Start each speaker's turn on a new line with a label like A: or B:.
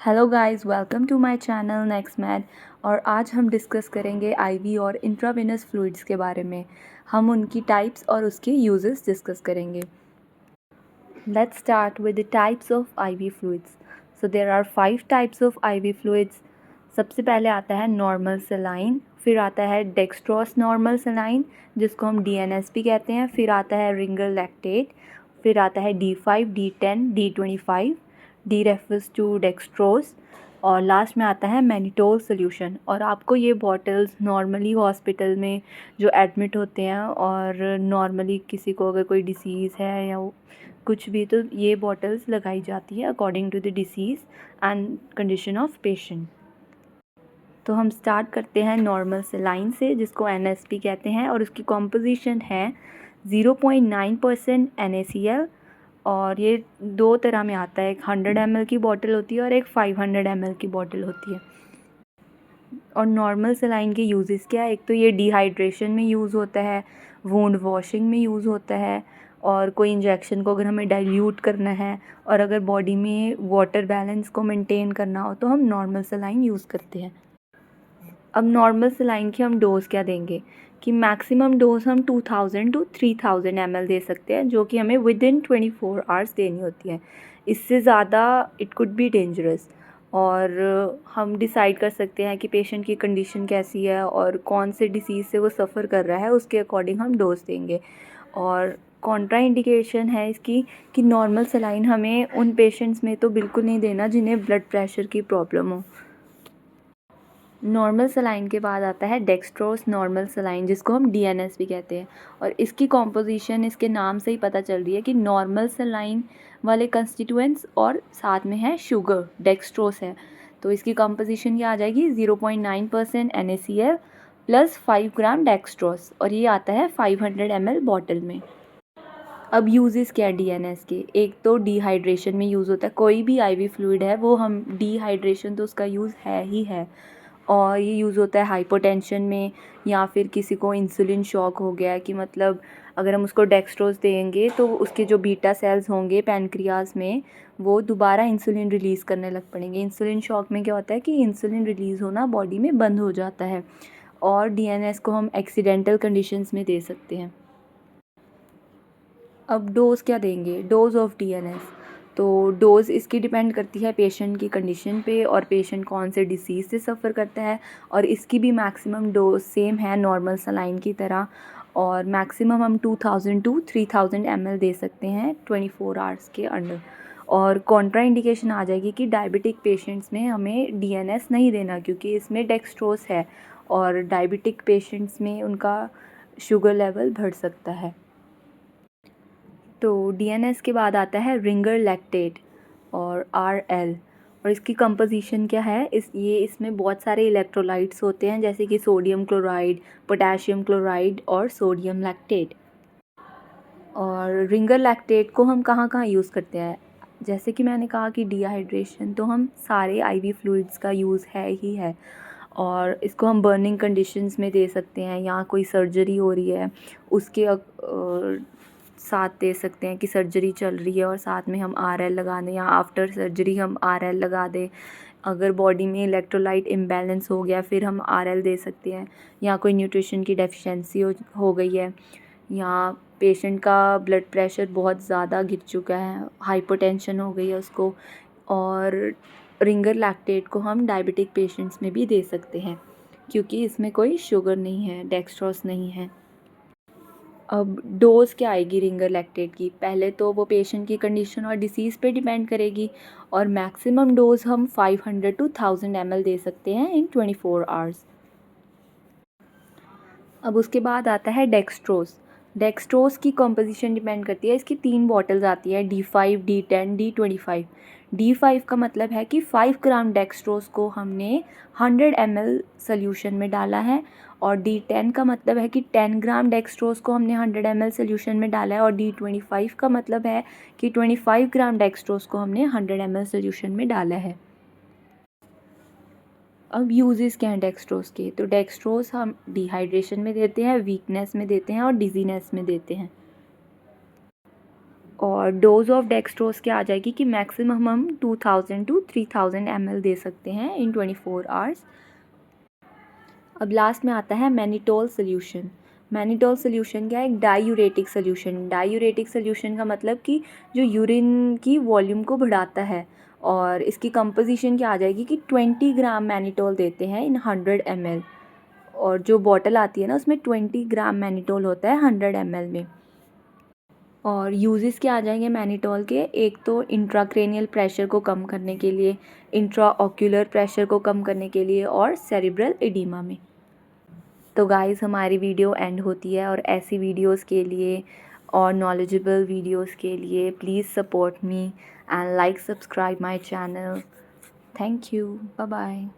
A: Hello guys, welcome to my channel next mad. और आज हम डिस्कस करेंगे आईवी और इंट्रावेनस फ्लूइड्स के बारे में। हम उनकी टाइप्स और उसके यूजेस डिस्कस करेंगे। Let's start with the types of IV fluids. So there are 5 types of IV fluids. सबसे पहले आता है नॉर्मल सलाइन, फिर आता है डेक्स्ट्रोस नॉर्मल सलाइन जिसको हम डीएनएस भी कहते हैं, फिर आता है रिंगर लैक्टेट, फिर आता है D5, D10, D25, D refers to dextrose, और लास्ट में आता है मैनिटोल सोल्यूशन। और आपको ये बॉटल्स नॉर्मली हॉस्पिटल में जो एडमिट होते हैं और नॉर्मली किसी को अगर कोई डिसीज़ है या कुछ भी, तो ये बॉटल्स लगाई जाती है according to the disease and condition of patient. तो हम स्टार्ट करते हैं नॉर्मल सेलाइन से जिसको NSP कहते हैं, और उसकी कॉम्पोजिशन है 0.9% NaCl। और ये दो तरह में आता है, एक 100 ml की बॉटल होती है और एक 500 ml की बॉटल होती है। और नॉर्मल सेलाइन के यूजेस क्या है? एक तो ये डिहाइड्रेशन में यूज़ होता है, वुंड वॉशिंग में यूज़ होता है, और कोई इंजेक्शन को अगर हमें डाइल्यूट करना है और अगर बॉडी में वाटर बैलेंस को मेंटेन करना हो तो हम नॉर्मल सेलाइन यूज़ करते हैं। अब नॉर्मल सेलाइन की हम डोज़ क्या देंगे कि मैक्सिमम डोज़ हम 2000 टू 3000 ml दे सकते हैं, जो कि हमें विद इन 24 आवर्स देनी होती है। इससे ज़्यादा इट कुड बी डेंजरस। और हम डिसाइड कर सकते हैं कि पेशेंट की कंडीशन कैसी है और कौन से डिसीज़ से वो सफ़र कर रहा है, उसके अकॉर्डिंग हम डोज़ देंगे। और कॉन्ट्रा इंडिकेशन है इसकी कि नॉर्मल सेलाइन हमें उन पेशेंट्स में तो बिल्कुल नहीं देना जिन्हें ब्लड प्रेशर की प्रॉब्लम हो। नॉर्मल सलाइन के बाद आता है डेक्स्ट्रोस नॉर्मल सलाइन जिसको हम डीएनएस भी कहते हैं। और इसकी कॉम्पोजिशन इसके नाम से ही पता चल रही है कि नॉर्मल सलाइन वाले कंस्टिट्यूएंट्स और साथ में है शुगर, डेक्स्ट्रोस है। तो इसकी कॉम्पोजिशन ये आ जाएगी 0.9% NaCl प्लस 5 ग्राम डेक्स्ट्रोस, और ये आता है 500 ml बॉटल में। अब यूजेस क्या है डीएनएस के? एक तो डिहाइड्रेशन में यूज़ होता है, कोई भी आईवी फ्लूइड है वो हम डिहाइड्रेशन तो उसका यूज़ है ही है। और ये यूज़ होता है हाइपोटेंशन में, या फिर किसी को इंसुलिन शॉक हो गया कि मतलब अगर हम उसको डेक्स्ट्रोज देंगे तो उसके जो बीटा सेल्स होंगे पैनक्रियाज में वो दोबारा इंसुलिन रिलीज़ करने लग पड़ेंगे। इंसुलिन शॉक में क्या होता है कि इंसुलिन रिलीज़ होना बॉडी में बंद हो जाता है, और डीएनएस को हम एक्सीडेंटल कंडीशंस में दे सकते हैं। अब डोज़ क्या देंगे? डोज़ ऑफ डीएनएस, तो डोज़ इसकी डिपेंड करती है पेशेंट की कंडीशन पे और पेशेंट कौन से डिसीज़ से सफ़र करता है। और इसकी भी मैक्सिमम डोज सेम है नॉर्मल सलाइन की तरह, और मैक्सिमम हम 2000 टू 3000 ml दे सकते हैं 24 आवर्स के अंडर। और कॉन्ट्रा इंडिकेशन आ जाएगी कि डायबिटिक पेशेंट्स में हमें डीएनएस नहीं देना क्योंकि इसमें डेक्स्ट्रोज है, और डायबिटिक पेशेंट्स में उनका शुगर लेवल बढ़ सकता है। तो डीएनएस के बाद आता है रिंगर लैक्टेट और RL। और इसकी कंपोजिशन क्या है? इसमें बहुत सारे इलेक्ट्रोलाइट्स होते हैं जैसे कि सोडियम क्लोराइड, पोटेशियम क्लोराइड और सोडियम लैक्टेट। और रिंगर लैक्टेट को हम कहाँ कहाँ यूज़ करते हैं? जैसे कि मैंने कहा कि डिहाइड्रेशन तो हम सारे आईवी फ्लूइड्स का यूज़ है ही है, और इसको हम बर्निंग कंडीशंस में दे सकते हैं, या कोई सर्जरी हो रही है उसके साथ दे सकते हैं कि सर्जरी चल रही है और साथ में हम RL लगा दें, या आफ्टर सर्जरी हम RL लगा दें। अगर बॉडी में इलेक्ट्रोलाइट इम्बैलेंस हो गया फिर हम RL दे सकते हैं, या कोई न्यूट्रिशन की डेफिशिएंसी हो गई है, या पेशेंट का ब्लड प्रेशर बहुत ज़्यादा गिर चुका है, हाइपरटेंशन हो गई है उसको। और रिंगर लैक्टेट को हम डायबिटिक पेशेंट्स में भी दे सकते हैं क्योंकि इसमें कोई शुगर नहीं है, डेक्स्ट्रोस नहीं है। अब डोज़ क्या आएगी रिंगर लैक्टेट की? पहले तो वो पेशेंट की कंडीशन और डिसीज़ पे डिपेंड करेगी, और मैक्सिमम डोज़ हम 500 टू 1000 ml दे सकते हैं इन 24 आवर्स। अब उसके बाद आता है डेक्स्ट्रोज़। डेक्स्ट्रोज़ की कंपोजिशन डिपेंड करती है, इसकी 3 बॉटल्स आती है, D5, D10, D25। D5 का मतलब है कि 5 ग्राम डेक्स्ट्रोज़ को हमने 100 ml सोल्यूशन में डाला है, और D10 का मतलब है कि 10 ग्राम डेक्स्ट्रोज़ को हमने 100 ml सोल्यूशन में डाला है, और D25 का मतलब है कि 25 ग्राम डेक्स्ट्रोज़ को हमने 100 ml सोल्यूशन में डाला है। अब यूजेस क्या हैं डेक्स्ट्रोज़ के? तो डेक्स्ट्रोज़ हम डिहाइड्रेशन में देते हैं, वीकनेस में देते हैं और डिजीनेस में देते हैं। और डोज ऑफ डेक्सट्रोज क्या आ जाएगी कि मैक्सिमम हम 2000 to 3000 ml दे सकते हैं इन 24 आवर्स। अब लास्ट में आता है मैनिटोल सोल्यूशन। मैनिटोल सोल्यूशन क्या है? एक डायूरेटिक सोल्यूशन। डायूरेटिक सोल्यूशन का मतलब कि जो यूरिन की वॉल्यूम को बढ़ाता है, और इसकी कंपोजिशन क्या आ जाएगी कि 20 ग्राम मैनिटोल देते हैं इन 100 ml, और जो बॉटल आती है ना उसमें 20 ग्राम मैनिटोल होता है 100 ml में। और यूजेस क्या आ जाएंगे मैनिटोल के? एक तो इंट्राक्रेनियल प्रेशर को कम करने के लिए, इंट्रा ऑक्यूलर प्रेशर को कम करने के लिए, और सेरिब्रल एडिमा में। तो गाइस हमारी वीडियो एंड होती है, और ऐसी वीडियोस के लिए और नॉलेजेबल वीडियोस के लिए please support me and like subscribe my channel. Thank you, bye bye.